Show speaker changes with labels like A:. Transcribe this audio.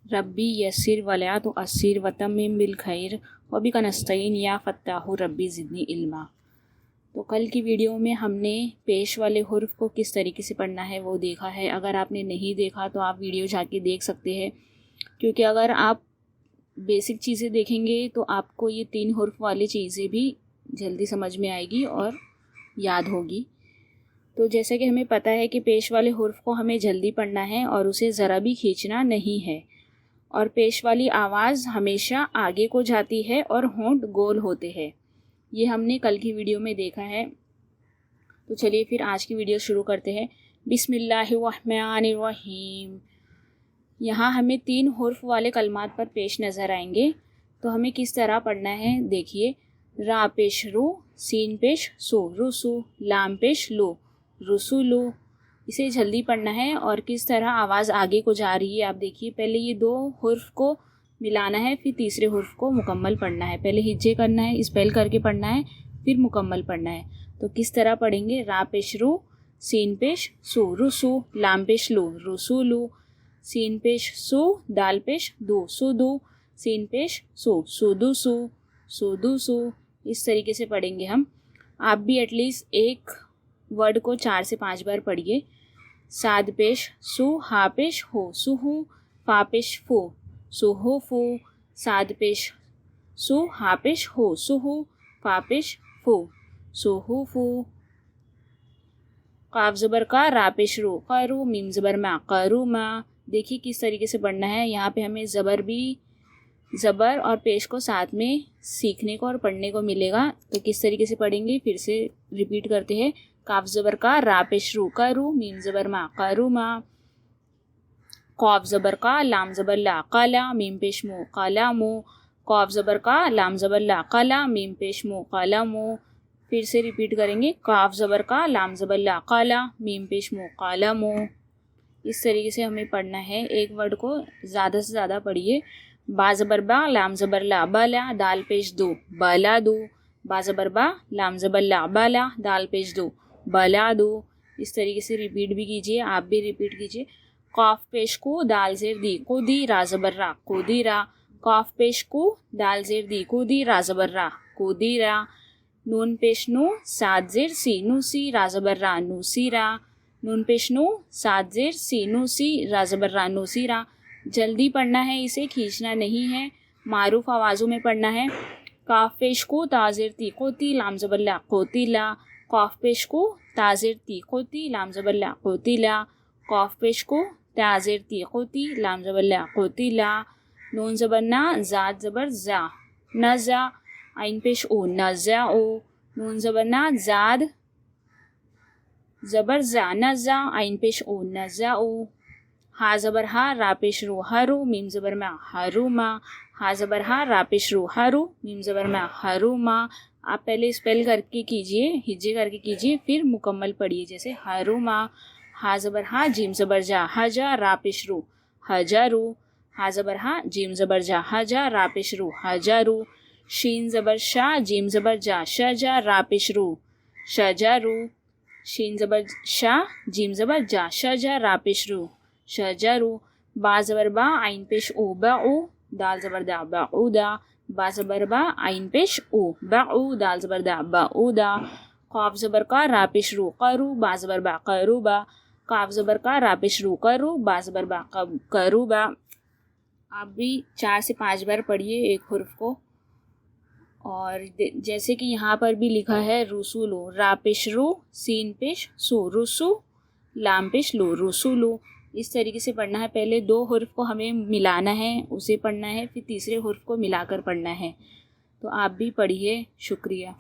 A: रब्बी यस्सिर वला तुअस्सिर वतम्मिम बिल खैर वबिक नस्तईन या फत्ताहु रब्बी ज़िदनी इल्मा। तो कल की वीडियो में हमने पेश वाले हुर्फ को किस तरीके से पढ़ना है वो देखा है। अगर आपने नहीं देखा तो आप वीडियो जाके देख सकते हैं, क्योंकि अगर आप बेसिक चीज़ें देखेंगे तो आपको ये 3 हुर्फ वाली चीज़ें भी जल्दी समझ में आएगी और याद होगी। तो जैसा कि हमें पता है कि पेश वाले हुर्फ को हमें जल्दी पढ़ना है और उसे ज़रा भी खींचना नहीं है, और पेश वाली आवाज़ हमेशा आगे को जाती है और होंठ गोल होते हैं। ये हमने कल की वीडियो में देखा है। तो चलिए फिर आज की वीडियो शुरू करते हैं। बिस्मिल्लाहिर्रहमानिर्रहीम। यहाँ हमें 3 हुर्फ वाले कलमात पर पेश नज़र आएंगे। तो हमें किस तरह पढ़ना है देखिए। रा पेश रू, सीन पेश सू, रुसू, लाम पेश लो, रुसुलू। इसे जल्दी पढ़ना है और किस तरह आवाज़ आगे को जा रही है आप देखिए। पहले ये 2 हुर्फ को मिलाना है, फिर तीसरे हुर्फ को मुकम्मल पढ़ना है। पहले हिज्जे करना है, स्पेल करके पढ़ना है, फिर मुकम्मल पढ़ना है। तो किस तरह पढ़ेंगे। रा पेश रू, सीन पेश सू, रुसू, लाम पेश लो, रुसुलू, सीन पेश सू, दाल पेश दो, सुदू, सीन पेश सू, सुदुसू, सुदुसू। इस तरीके से पढ़ेंगे हम। आप भी एटलीस्ट एक वर्ड को 4 से 5 बार पढ़िए। साद पेश सू, हा पेश हो, सुहू, फा पेश फू, सुहू फू, साद पेश सू, हा पेश हो, सुहू, फा पेश फू, सुहू फू। काफ ज़बर का, रा पेश रू, करू, मीम ज़बर मा, करू मा। देखिए किस तरीके से पढ़ना है। यहाँ पे हमें ज़बर और पेश को साथ में सीखने को और पढ़ने को मिलेगा। तो किस तरीके से पढ़ेंगे फिर से रिपीट करते हैं। काफ ज़बर का, रा पेश रू, करू, मीम ज़बर मा, करू मा। कॉफ ज़बर का, लाम ज़बर ला, कला, मीम पेश मो, कलामो। कॉफ ज़बर का, लाम ज़बर ला, कला, मीम पेश मो, कलामो। फिर से रिपीट करेंगे। काफ ज़बर का, लाम ज़बर ला, कला, मीम पेश मो, कलामो। इस तरीके से हमें पढ़ना है। एक वर्ड को ज़्यादा से ज़्यादा पढ़िए। बा ज़बर बा, लाम ज़बर ला, बला, दाल पेश दो, बला दो। बा ज़बर बा, लाम ज़बर ला, बला, दाल पेश दो, बला दो। इस तरीके से रिपीट भी कीजिए, आप भी रिपीट कीजिए। कॉफ पेश को, दाल ज़ेर दी, कुदी, रा ज़बर रा, कुदीरा। कॉफ पेश को, दाल ज़ेर दी, कुदी, रा ज़बर रा, कुदीरा। नून पेश नो, साद ज़ेर सी, नूसी, रा ज़बर रा, नूसीरा। नून पेश नो, साद ज़ेर सी, नूसी, रा ज़बर रा, नूसीरा। जल्दी पढ़ना है, इसे खींचना नहीं है, मारूफ आवाज़ों में पढ़ना है। काफ पेश को, ताज़िर ती, कोती, लाम ज़बर ला, कोतीला। कॉफ पेश को, ताज़िर ती, कोती, लाम ज़बर ला, कोतीला। कॉफ पेश को, ताज़िर ती, कोती, लाम ज़बर ला, कोतीला। नून ज़बर ना, ज़ाद ज़बर ज़ा, नज़ा। आइन पेश ओ, नज़ा ओ। नून ज़बर ना, ज़ाद ज़बर ज़ा, नज़ा। आइन पेश ओ, नज़ा ओ। हा ज़बर हा, रा पेश रू, हरू, मीम ज़बर मा, हरूमा। हा ज़बर हा, रा पेश रू, हरू, मीम ज़बर मा, हरूमा। आप पहले स्पेल करके कीजिए, हिज्जे करके कीजिए, फिर मुकम्मल पढ़िए। जैसे हरूमा। हा ज़बर हा, जीम ज़बर जा, हजा, रा पेश रू, हजारू। हा ज़बर हा, जीम ज़बर जा, हजा, रा पेश रू, हजारू। शीन ज़बर शा, जीम ज़बर जा, शजा, रा पेश रू, शजारू। शीन ज़बर शा, जीम ज़बर जा, शजा, रा पेश रू, शजारू। बा ज़बर बा, आइन पेश ओ, बाऊ, दाल ज़बर दा, बाऊदा। बा ज़बर बा, आइन पेश ओ, बाऊ, दाल ज़बर दा, बाऊदा। क़ाफ ज़बर का, रा पेश रू, करू, बा ज़बर बा, करूबा। काफ ज़बर का, रा पेश रू, करू, बा ज़बर बा, करूबा। आप भी 4 से 5 बार पढ़िए एक हुर्फ को। और जैसे कि यहाँ पर भी लिखा है रुसुलू, रा पेश रू, सीन पेश सू, रुसु, लाम पेश लो, रुसुलू। इस तरीके से पढ़ना है। पहले 2 हुर्फ को हमें मिलाना है, उसे पढ़ना है, फिर तीसरे हुर्फ को मिलाकर पढ़ना है। तो आप भी पढ़िए। शुक्रिया।